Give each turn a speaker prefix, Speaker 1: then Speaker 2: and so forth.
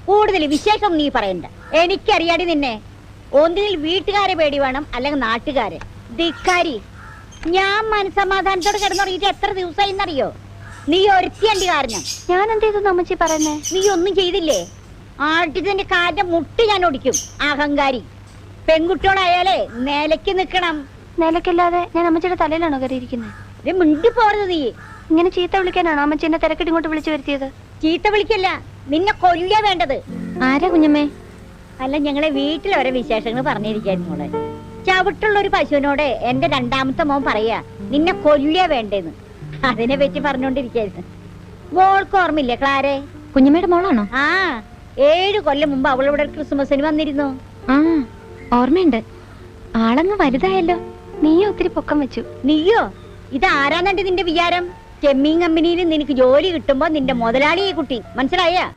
Speaker 1: കൂടുതൽ വിശേഷം നീ പറയണ്ട. എനിക്കറിയാടി നിന്നെ. ഒന്നിൽ വീട്ടുകാരെ പേടി വേണം, അല്ലെങ്കിൽ നാട്ടുകാരെ. ധിക്കാരി, ഞാൻ മനസമാധാനത്തോടെ കിടന്നുറങ്ങിയിട്ട് എത്ര ദിവസമായിന്നറിയോ? നീ ഒരുത്തിയണ്ടി കാരണം.
Speaker 2: ഞാൻ എന്ത് ചെയ്തു അമ്മച്ചി പറയുന്നേ?
Speaker 1: നീ ഒന്നും ചെയ്തില്ലേ? ആട്ടിന്റെ കാലിന്റെ മുട്ട് ഞാൻ ഒടിക്കും. അഹങ്കാരി പെൺകുട്ടികളായാലേ നിലയ്ക്ക് നിക്കണം.
Speaker 2: നിലക്കില്ലാതെ ഞാൻ അമ്മച്ചിയുടെ തലയിലാണോ കയറിയിരിക്കുന്നത്?
Speaker 1: മിണ്ടി പോരുത് നീ.
Speaker 2: ഇങ്ങനെ ചീത്ത വിളിക്കാനാണോ അമ്മച്ചി എന്നെ തിരക്കിട്ട് ഇങ്ങോട്ട് വിളിച്ചു വരുത്തിയത്?
Speaker 1: ചീത്ത വിളിക്കല്ല, നിന്നെ കൊല്ലുക വേണ്ടത്.
Speaker 2: ആരാ കുഞ്ഞമ്മേ?
Speaker 1: അല്ല, ഞങ്ങളെ വീട്ടിൽ ഓരോ വിശേഷങ്ങൾ പറഞ്ഞിരിക്കായിരുന്നു മോളെ. ചവിട്ടുള്ള ഒരു പശുവിനോട് എന്റെ രണ്ടാമത്തെ മോൻ പറയാ നിന്നെ കൊല്ലുക വേണ്ടേന്ന്. അതിനെ പറ്റി പറഞ്ഞോണ്ടിരിക്കായിരുന്നു. മോൾക്ക് ഓർമ്മയില്ലേ ക്ലാരെ?
Speaker 2: കുഞ്ഞമ്മയുടെ മോളാണോ?
Speaker 1: ആ, 7 കൊല്ലം മുമ്പ് അവളിവിടെ ക്രിസ്മസിന് വന്നിരുന്നു.
Speaker 2: ആ, ഓർമ്മയുണ്ട്. ആളങ്ങ് വലുതായല്ലോ. നീയോ ഒത്തിരി പൊക്കം വെച്ചു.
Speaker 1: നീയോ? ഇത് ആരാന്നണ്ട് നിന്റെ വിചാരം? ചെമ്മീൻ കമ്പനിയിൽ നിനക്ക് ജോലി കിട്ടുമ്പോ നിന്റെ മുതലാളി ഈ കുട്ടി, മനസ്സിലായ?